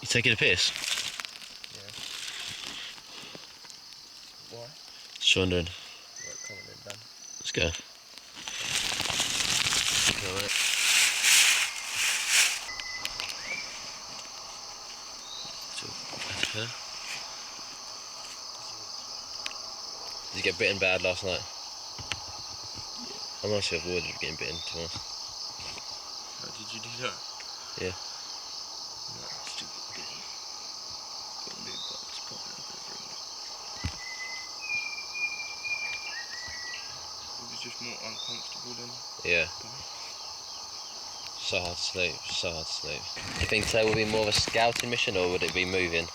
You taking a piss? Yeah. Why? Just wondering. Right, come on then, Dan. Let's go. Alright. Did you get bitten bad last night? I'm actually avoided getting bitten, to be honest. How did you do that? Yeah. No, stupid bee. Got new bugs popping up everywhere. It was just more uncomfortable than Yeah. bite. So hard to sleep, so hard to sleep. Do you think today will be more of a scouting mission or would it be moving?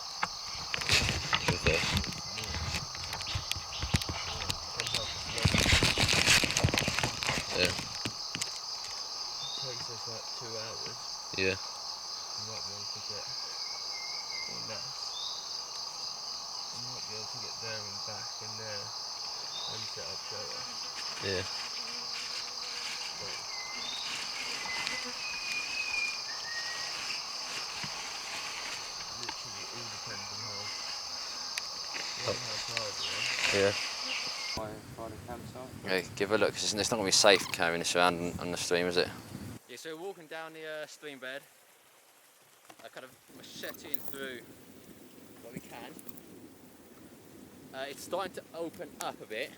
Yeah. It takes us like 2 hours. Yeah. We might be able to get, or less. We might be able to get there and back and there and set up shelter. Yeah. But literally all depends on how tired we are. Yeah. Find a campsite. Okay, give a look, because it's not going to be safe carrying this around on the stream, is it? Yeah, so we're walking down the stream bed. Kind of macheting through what we can. It's starting to open up a bit,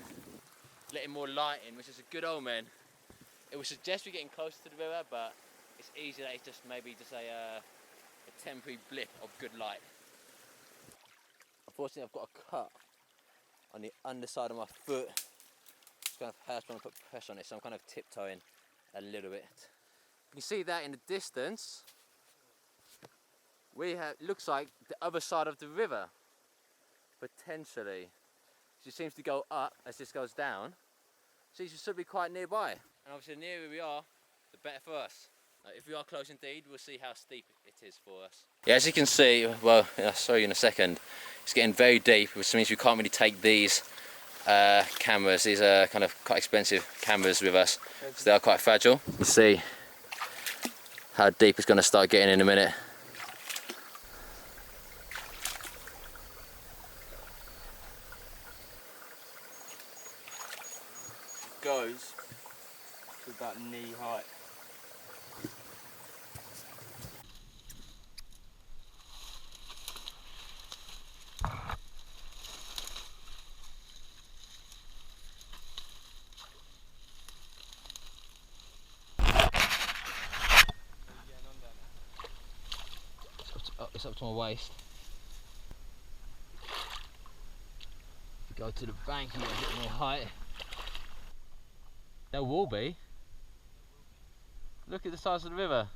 letting more light in, which is a good omen. It would suggest we're getting closer to the river, but it's easy that it's just maybe just a temporary blip of good light. Unfortunately, I've got a cut on the underside of my foot. It's kind of hurts when I put pressure on it, so I'm kind of tiptoeing a little bit. You can see that in the distance. We have, looks like the other side of the river, potentially. It seems to go up as this goes down. So it should be quite nearby. And obviously the nearer we are, the better for us. If we are close indeed, we'll see how steep it is for us. Yeah, as you can see, well, I'll show you in a second, it's getting very deep, which means we can't really take these cameras. These are kind of quite expensive cameras with us, so they are quite fragile. You see how deep it's going to start getting in a minute. Goes to about knee height. It's up to my waist. If you go to the bank, you get a bit more height. There will be. Look at the size of the river.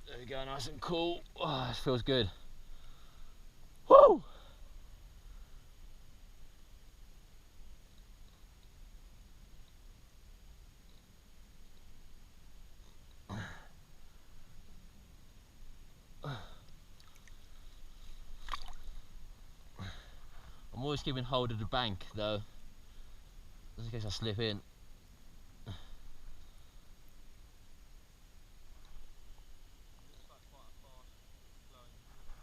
There we go, nice and cool. Oh, this feels good. Woo! I'm always keeping hold of the bank though, just in case I slip in.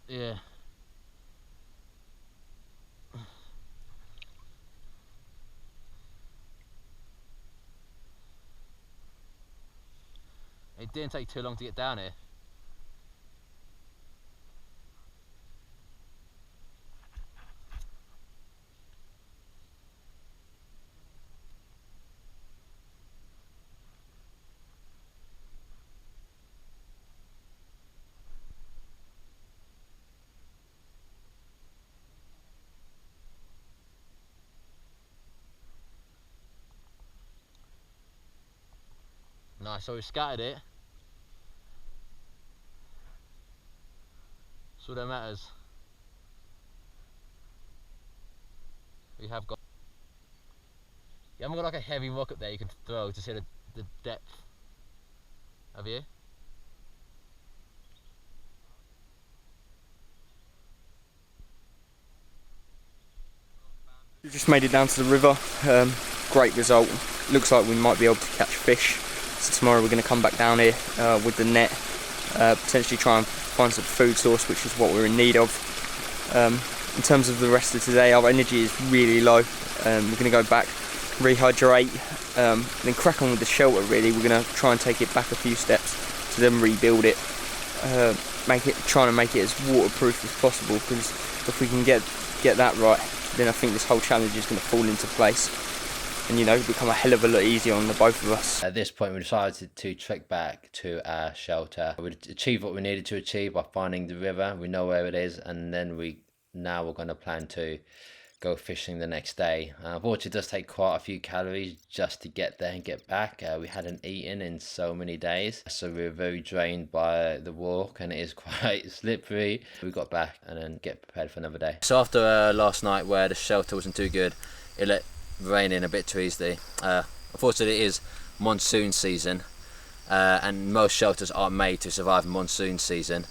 Yeah. It didn't take too long to get down here. Nice, so we scattered it. That's all that matters. have got. You haven't got like a heavy rock up there you can throw to see the depth. Have you? We just made it down to the river. Great result. Looks like we might be able to catch fish. So tomorrow we're going to come back down here with the net, potentially try and find some food source, which is what we're in need of. In terms of the rest of today, our energy is really low. We're going to go back, rehydrate, then crack on with the shelter. Really, we're going to try and take it back a few steps to then rebuild it, trying to make it as waterproof as possible. Because if we can get that right, then I think this whole challenge is going to fall into place, and you know, become a hell of a lot easier on the both of us. At this point, we decided to trek back to our shelter. We achieved what we needed to achieve by finding the river. We know where it is, and then we're going to plan to go fishing the next day. Unfortunately, it does take quite a few calories just to get there and get back. We hadn't eaten in so many days, so we were very drained by the walk, and it is quite slippery. We got back and then get prepared for another day. So after last night where the shelter wasn't too good, it let rain in a bit too easily. Unfortunately, it is monsoon season, and most shelters aren't made to survive monsoon season,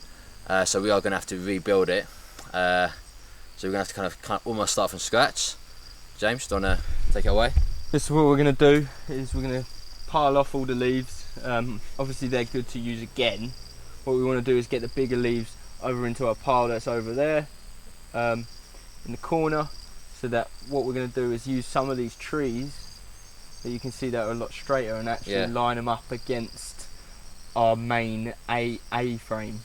so we are going to have to rebuild it. So we're going to have to kind of almost start from scratch. James, do you want to take it away? This is what we're going to do, is we're going to pile off all the leaves. Obviously they're good to use again. What we want to do is get the bigger leaves over into our pile that's over there in the corner, so that what we're going to do is use some of these trees that you can see that are a lot straighter and actually line them up against our main A-frame.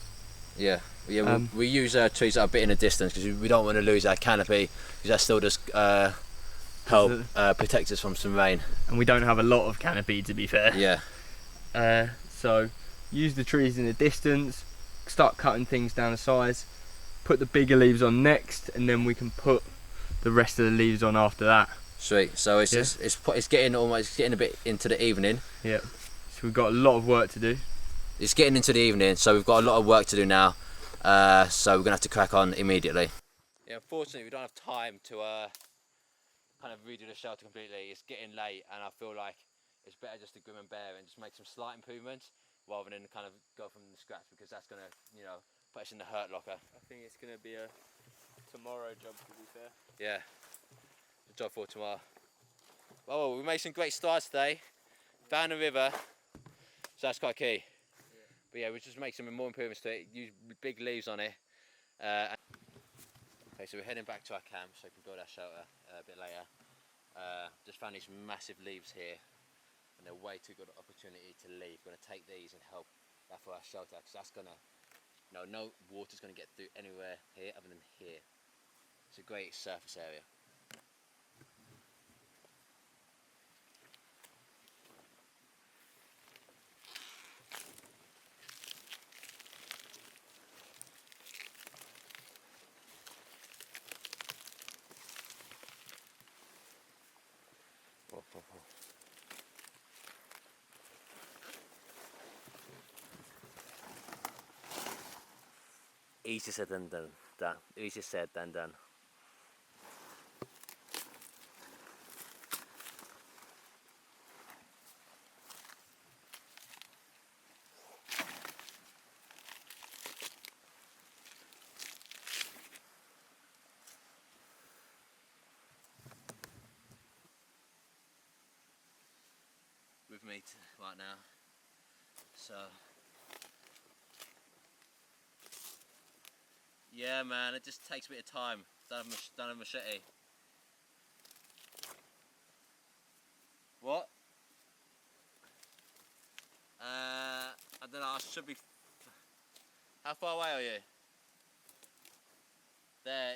Yeah. Yeah, we use trees that are a bit in a distance because we don't want to lose our canopy, because that still does help protect us from some rain. And we don't have a lot of canopy, to be fair. Yeah. So use the trees in the distance, start cutting things down to size, put the bigger leaves on next, and then we can put the rest of the leaves on after that. Sweet. So it's getting a bit into the evening. Yeah. So we've got a lot of work to do. It's getting into the evening, so we've got a lot of work to do now. So we're gonna have to crack on immediately. Yeah, unfortunately we don't have time to kind of redo the shelter completely. It's getting late, and I feel like it's better just to grim and bear and just make some slight improvements rather than kind of go from scratch, because that's gonna, you know, put us in the hurt locker. I think it's gonna be a tomorrow job, to be fair. Yeah, the job for tomorrow. Well, we made some great starts today. Found the river, so that's quite key. But yeah, we just make some more improvements to it, use big leaves on it. Okay, so we're heading back to our camp so we can build our shelter a bit later. Just found these massive leaves here, and they're way too good an opportunity to leave. We're going to take these and help that for our shelter, because that's going to, no water's going to get through anywhere here other than here. It's a great surface area. Easier said than done. Easier said than done. With me right now, so yeah, man, it just takes a bit of time. Don't have a machete. What? I don't know. I should be. How far away are you? There.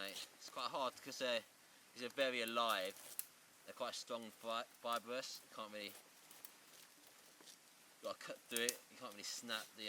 mate. It's quite hard because they're very alive. They're quite strong, fibrous. You can't really, got to cut through it. You can't really snap the.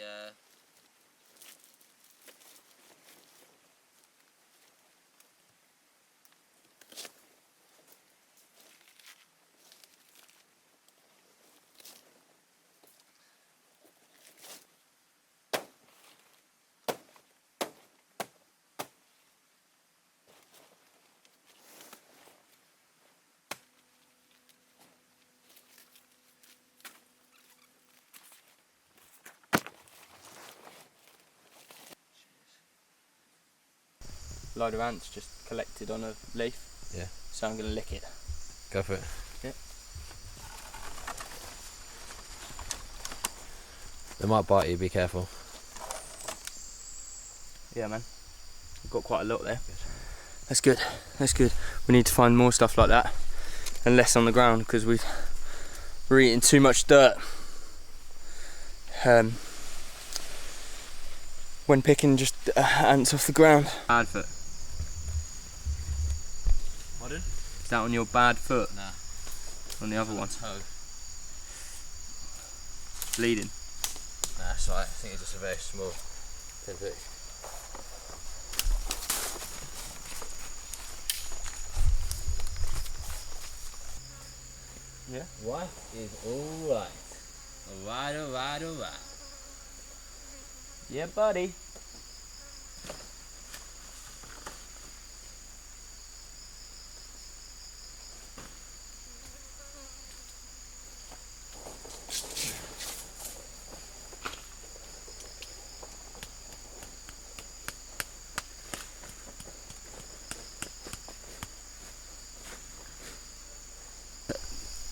Load of ants just collected on a leaf. Yeah. So I'm going to lick it. Go for it. Yeah. They might bite you, be careful. Yeah, man. We've got quite a lot there. That's good. That's good. We need to find more stuff like that and less on the ground because we're eating too much dirt. When picking just ants off the ground. Bad foot. Pardon? Is that on your bad foot? Nah. On the other one? Toe. Bleeding. Nah, that's right. I think it's just a very small pinprick. Yeah. What is alright? Alright, alright, alright. Yeah, buddy.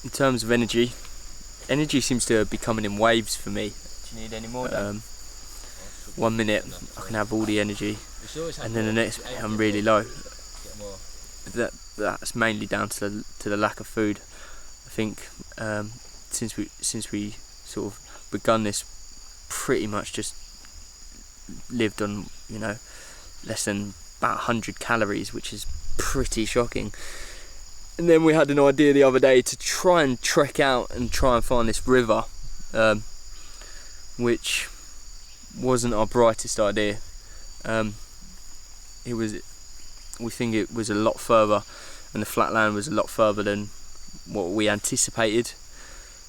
In terms of energy seems to be coming in waves for me. Do you need any more? 1 minute I can have all the energy, and then the next minute I'm really low. That's mainly down to the lack of food. I think since we sort of begun this, pretty much just lived on, you know, less than about 100 calories, which is pretty shocking. And then we had an idea the other day to try and trek out and try and find this river, which wasn't our brightest idea. We think it was a lot further, and the flat land was a lot further than what we anticipated.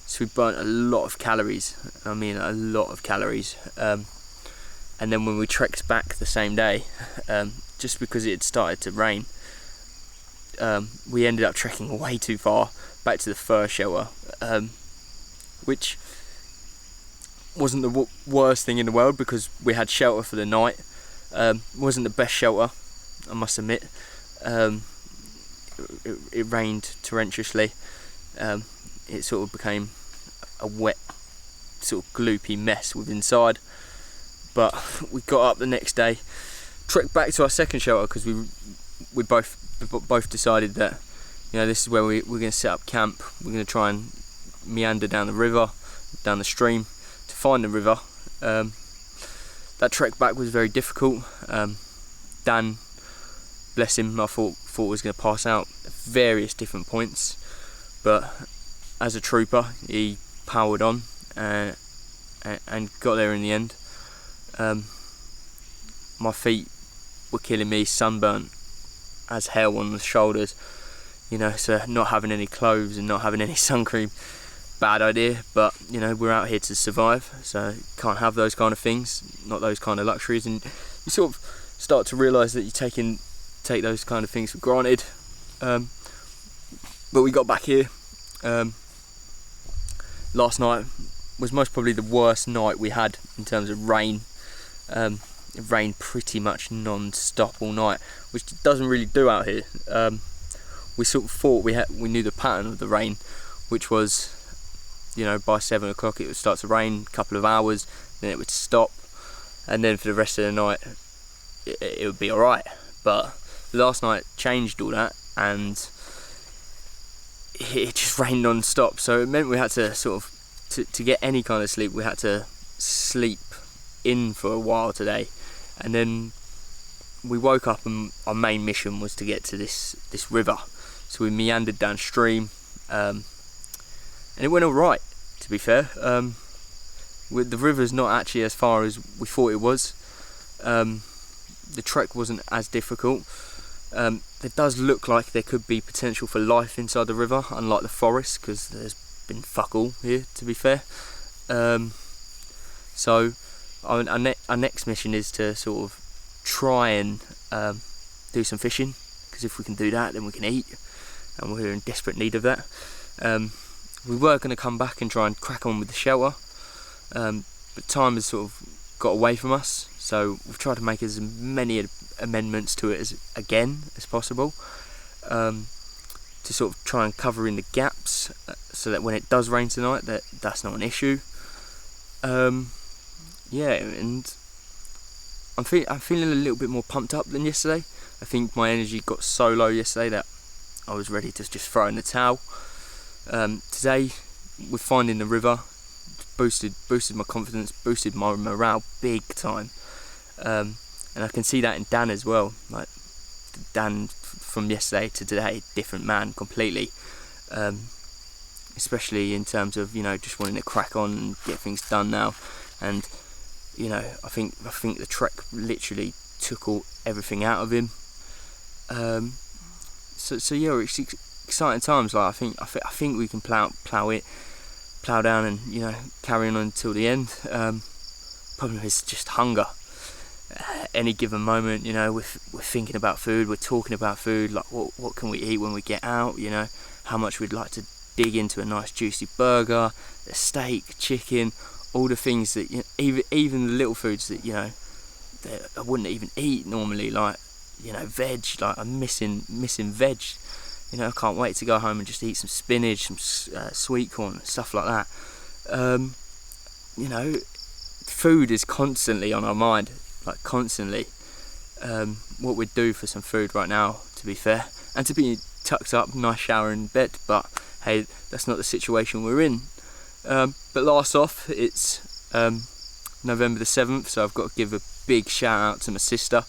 So we burnt a lot of calories. I mean, a lot of calories. And then when we trekked back the same day, just because it had started to rain, we ended up trekking way too far back to the first shelter, which wasn't the worst thing in the world because we had shelter for the night. Wasn't the best shelter, I must admit. It rained torrentously. It sort of became a wet, sort of gloopy mess with inside. But we got up the next day, trekked back to our second shelter because we both decided that, you know, this is where we're going to set up camp. We're going to try and meander down the river, down the stream, to find the river. That trek back was very difficult. Dan, bless him, I thought was going to pass out at various different points, but as a trooper he powered on and got there in the end. My feet were killing me, sunburnt as hell on the shoulders, you know, so not having any clothes and not having any sun cream, bad idea. But you know, we're out here to survive, so can't have those kind of things, not those kind of luxuries, and you sort of start to realise that you take those kind of things for granted. But we got back here. Last night was most probably the worst night we had in terms of rain. It rained pretty much non-stop all night, which it doesn't really do out here. We sort of thought we knew the pattern of the rain, which was, you know, by 7 o'clock it would start to rain, a couple of hours, then it would stop, and then for the rest of the night it would be alright. But last night changed all that, and it just rained non-stop, so it meant we had to sort of, to get any kind of sleep, we had to sleep in for a while today. And then we woke up and our main mission was to get to this river. So we meandered downstream, and it went all right, to be fair. The river's not actually as far as we thought it was. The trek wasn't as difficult. It does look like there could be potential for life inside the river, unlike the forest, because there's been fuck all here, to be fair. So our next mission is to sort of try and do some fishing, because if we can do that, then we can eat, and we're in desperate need of that. We were going to come back and try and crack on with the shelter, but time has sort of got away from us, so we've tried to make as many amendments to it as possible, to sort of try and cover in the gaps, so that when it does rain tonight, that's not an issue. Yeah, and I'm feeling a little bit more pumped up than yesterday. I think my energy got so low yesterday that I was ready to just throw in the towel. Today, with finding the river, boosted my confidence, boosted my morale big time, and I can see that in Dan as well. Like, Dan from yesterday to today, different man completely, especially in terms of, you know, just wanting to crack on and get things done now. And you know, I think the trek literally took everything out of him. So yeah, it's exciting times. Like, I think we can plow down and, you know, carry on until the end. Problem is just hunger. Any given moment, you know, we're thinking about food, we're talking about food, like what can we eat when we get out, you know, how much we'd like to dig into a nice juicy burger, a steak, chicken, all the things that, you know, even the little foods that, you know, that I wouldn't even eat normally, like, you know, veg. Like, I'm missing veg. You know, I can't wait to go home and just eat some spinach, some sweet corn, stuff like that. You know, food is constantly on our mind, like constantly. What we'd do for some food right now, to be fair, and to be tucked up, nice shower in bed, but hey, that's not the situation we're in. But last off, it's November the 7th, so I've got to give a big shout out to my sister.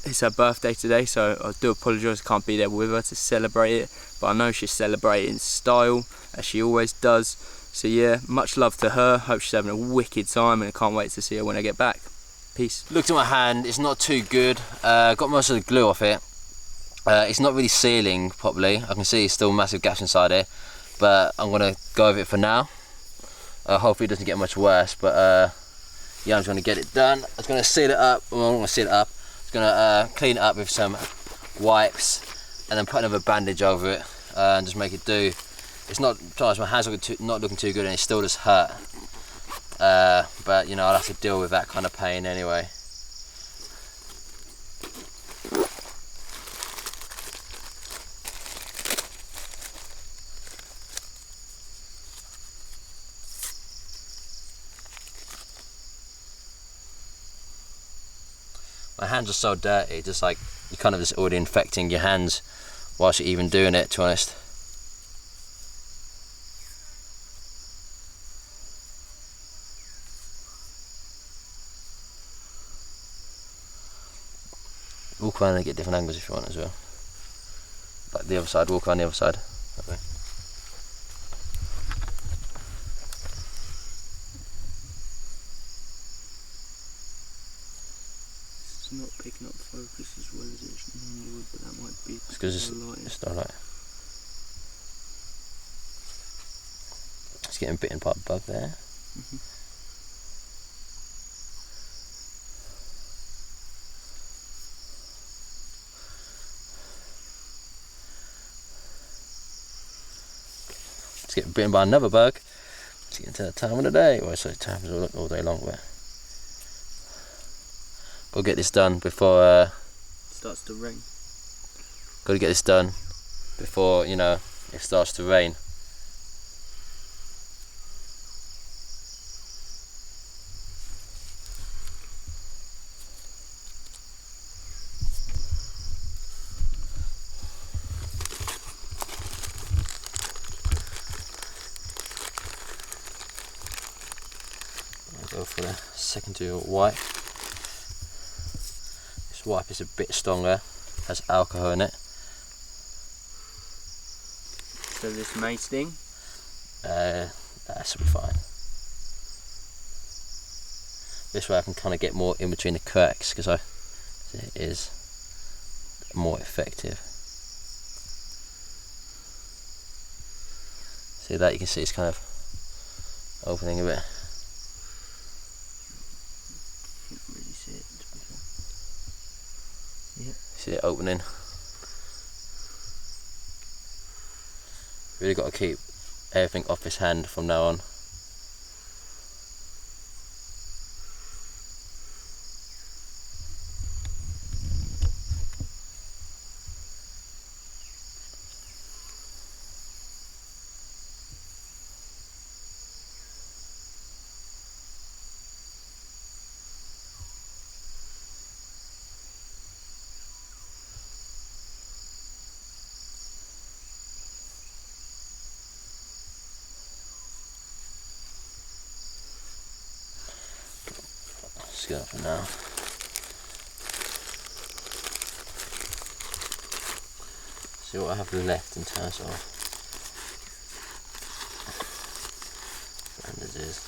It's her birthday today, so I do apologise I can't be there with her to celebrate it, but I know she's celebrating in style, as she always does. So yeah, much love to her, hope she's having a wicked time, and I can't wait to see her when I get back. Peace. Looked at my hand, it's not too good. Got most of the glue off it. It's not really sealing properly. I can see still massive gaps inside it, but I'm gonna go with it for now. Hopefully it doesn't get much worse, but yeah, I'm just gonna get it done. I was gonna seal it up. Well, I'm gonna seal it up. I was gonna clean it up with some wipes and then put another bandage over it and just make it do. It's not, sometimes my hands not looking too good and it still just hurt. But you know, I'll have to deal with that kind of pain anyway. My hands are so dirty, just like you're kind of just already infecting your hands whilst you're even doing it, to be honest. Walk around and get different angles if you want as well. Like the other side, walk around the other side. That way. It's not picking up focus as well as it normally would, but that might be because it's not right. It's getting bitten by a bug there. It's getting bitten by another bug. It's getting to the time of the day. Well, so time is all day long, but we'll get this done before it starts to rain. Got to get this done before, you know, it starts to rain. I'll go for the second to wipe. This wipe is a bit stronger, has alcohol in it. So this may sting? That should be fine. This way I can kind of get more in between the cracks because it is more effective. See that? You can see it's kind of opening a bit. Can't really see it, to be fair. Yeah. See it opening. Really got to keep everything off his hand from now on. Just go for now. See what I have left in terms of bandages.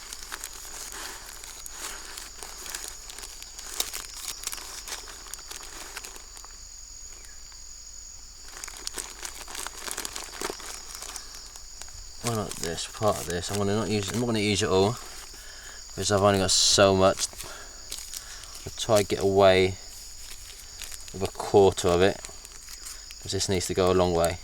Why not this part of this? I'm not going to use it all because I've only got so much. I'll try to get away with a quarter of it because this needs to go a long way.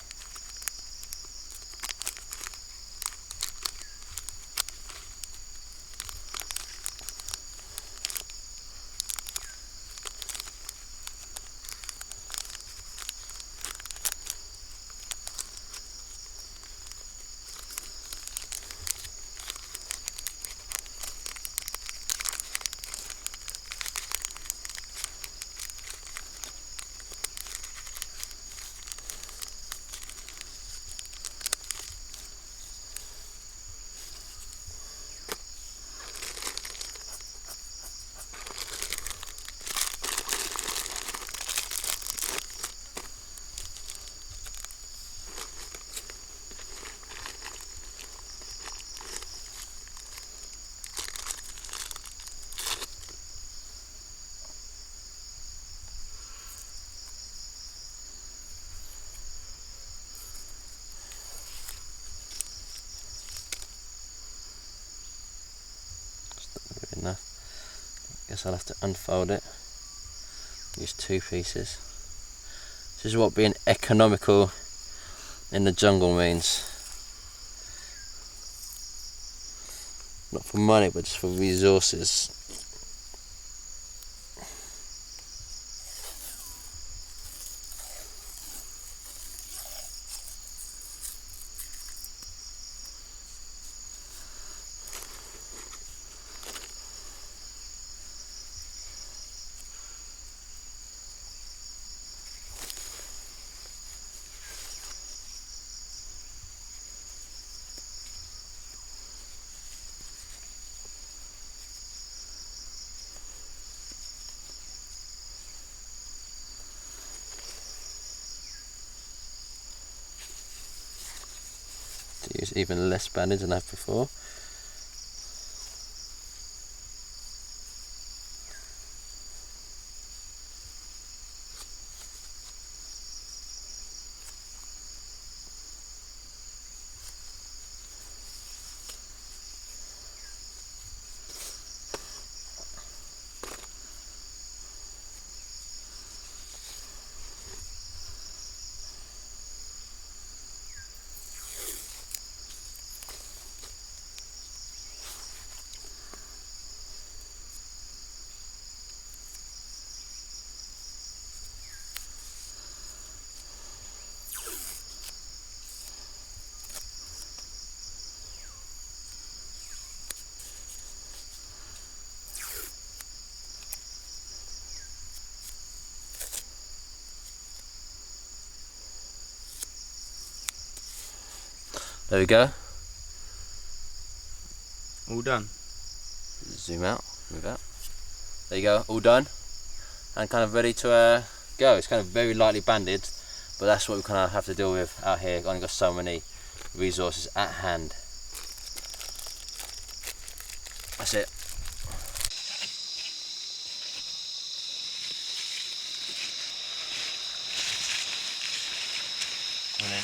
Enough. Guess I'll have to unfold it. Use 2 pieces. This is what being economical in the jungle means. Not for money, but just for resources. To use even less bandage than I have before. There we go. All done. Zoom out, move out. There you go, all done. and kind of ready to go. It's kind of very lightly banded, but that's what we kind of have to deal with out here. Only got so many resources at hand. That's it. Come on in.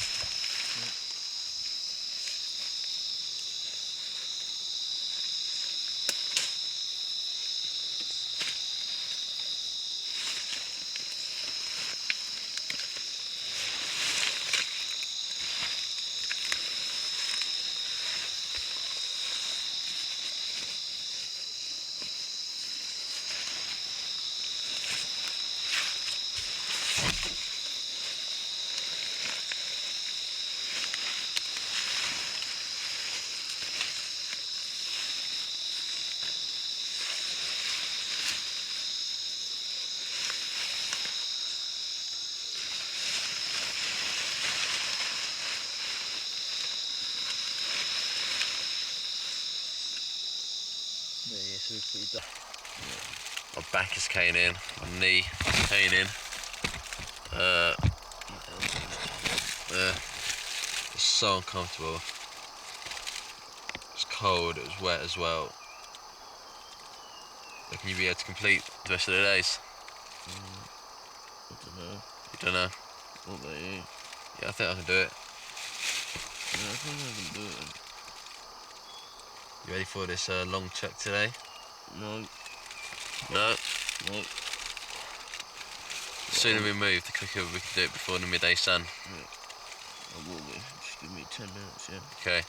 My back is caving in, my knee is caving in. It's so uncomfortable. It's cold, it was wet as well. Reckon you'll be able to complete the rest of the days? I don't know. You don't know? What about you? Yeah, I think I can do it. Yeah, I think I can do it. You ready for this long trek today? No. No? No. The sooner we move, the quicker we can do it before the midday sun. Yeah. I will be. Just give me 10 minutes, yeah. Okay.